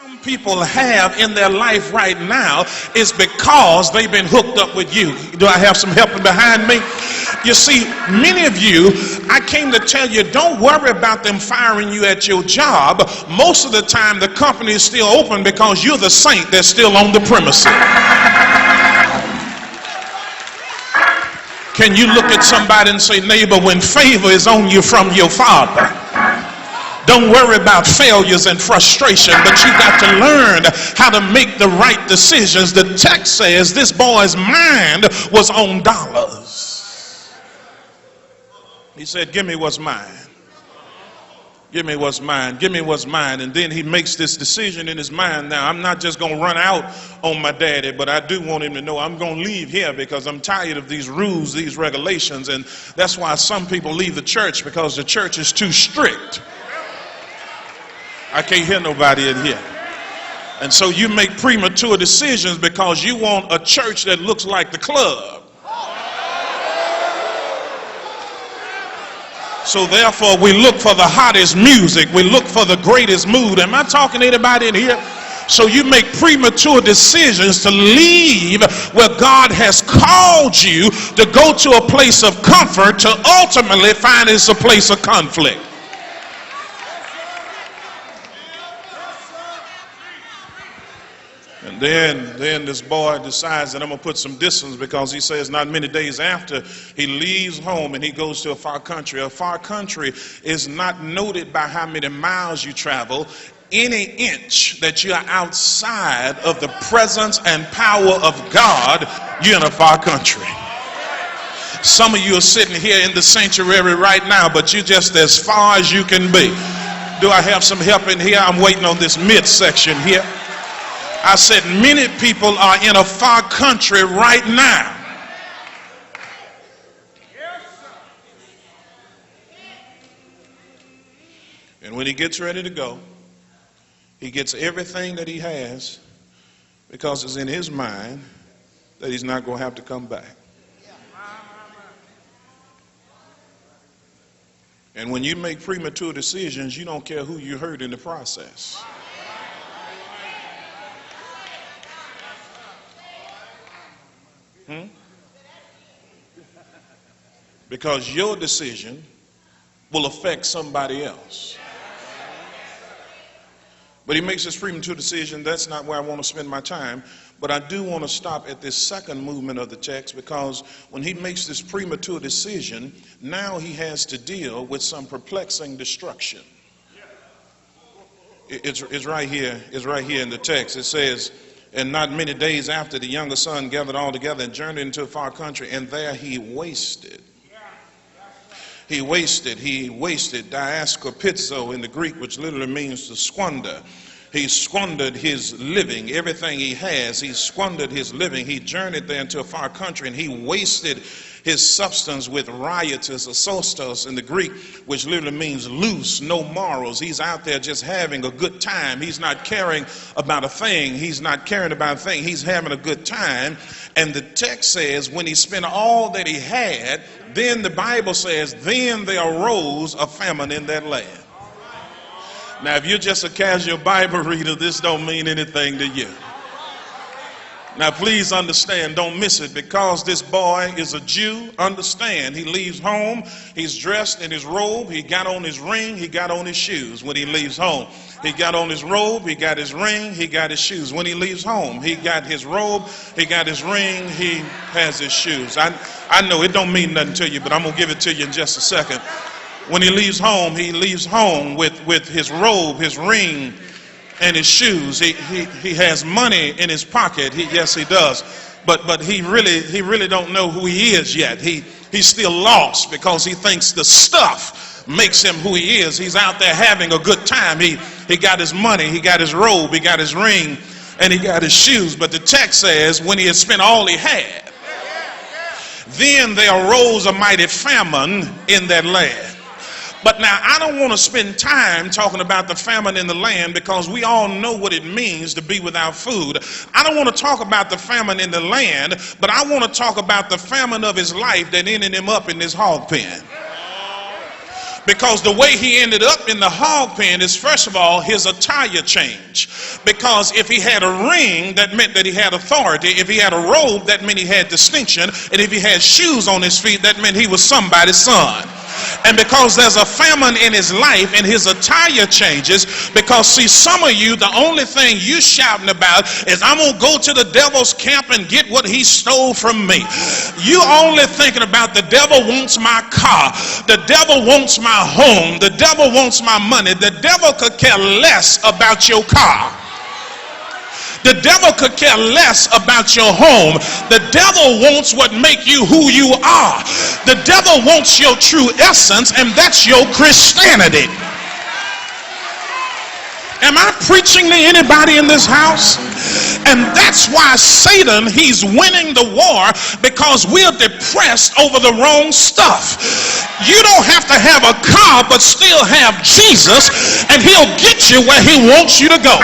Some people have in their life right now is because they've been hooked up with you. Do I have some helping behind me? You see, many of you, I came to tell you, don't worry about them firing you at your job. Most of the time the company is still open because you're the saint that's still on the premises. Can you look at somebody and say, neighbor, when favor is on you from your Father, don't worry about failures and frustration, but you got to learn how to make the right decisions. The text says this boy's mind was on dollars. He said, give me what's mine. Give me what's mine. Give me what's mine. And then he makes this decision in his mind. Now, I'm not just going to run out on my daddy, but I do want him to know I'm going to leave here because I'm tired of these rules, these regulations. And that's why some people leave the church, because the church is too strict. I can't hear nobody in here. And so you make premature decisions because you want a church that looks like the club. So therefore we look for the hottest music. We look for the greatest mood. Am I talking to anybody in here? So you make premature decisions to leave where God has called you to go to a place of comfort to ultimately find it's a place of conflict. And then this boy decides that I'm going to put some distance, because he says not many days after he leaves home and he goes to a far country. A far country is not noted by how many miles you travel. Any inch that you're outside of the presence and power of God, you're in a far country. Some of you are sitting here in the sanctuary right now, but you're just as far as you can be. Do I have some help in here? I'm waiting on this midsection here. I said many people are in a far country right now. And when he gets ready to go, he gets everything that he has, because it's in his mind that he's not going to have to come back. And when you make premature decisions, you don't care who you hurt in the process. Because your decision will affect somebody else. But he makes this premature decision. That's not where I want to spend my time. But I do want to stop at this second movement of the text, because when he makes this premature decision, now he has to deal with some perplexing destruction. It's right here. It's right here in the text. It says, and not many days after, the younger son gathered all together and journeyed into a far country, and there he wasted. He wasted, diaskopizzo in the Greek, which literally means to squander. He squandered his living, everything he has, he squandered his living. He journeyed there into a far country, and he wasted his substance with riotous, asostos in the Greek, which literally means loose, no morals. He's out there just having a good time. He's not caring about a thing. He's not caring about a thing. He's having a good time. And the text says when he spent all that he had, then the Bible says, then there arose a famine in that land. Now, if you're just a casual Bible reader, this don't mean anything to you. Now, please understand, don't miss it, because this boy is a Jew. Understand, he leaves home, he's dressed in his robe, he got on his ring, he got on his shoes when he leaves home. He got on his robe, he got his ring, he got his shoes. When he leaves home, he got his robe, he got his ring, he has his shoes. I know it don't mean nothing to you, but I'm going to give it to you in just a second. When he leaves home with his robe, his ring, and his shoes. He has money in his pocket. Yes, he does. But he really don't know who he is yet. He's still lost, because he thinks the stuff makes him who he is. He's out there having a good time. He got his money, he got his robe, he got his ring, and he got his shoes. But the text says when he had spent all he had, then there arose a mighty famine in that land. But now, I don't want to spend time talking about the famine in the land, because we all know what it means to be without food. I don't want to talk about the famine in the land, but I want to talk about the famine of his life that ended him up in this hog pen. Because the way he ended up in the hog pen is, first of all, his attire change. Because if he had a ring, that meant that he had authority. If he had a robe, that meant he had distinction. And if he had shoes on his feet, that meant he was somebody's son. And because there's a famine in his life and his attire changes, because see, some of you, the only thing you shouting about is, I'm going to go to the devil's camp and get what he stole from me. You only thinking about the devil wants my car. The devil wants my home. The devil wants my money. The devil could care less about your car. The devil could care less about your home. The devil wants what make you who you are. The devil wants your true essence, and that's your Christianity. Am I preaching to anybody in this house? And that's why Satan, he's winning the war, because we're depressed over the wrong stuff. You don't have to have a car but still have Jesus, and he'll get you where he wants you to go.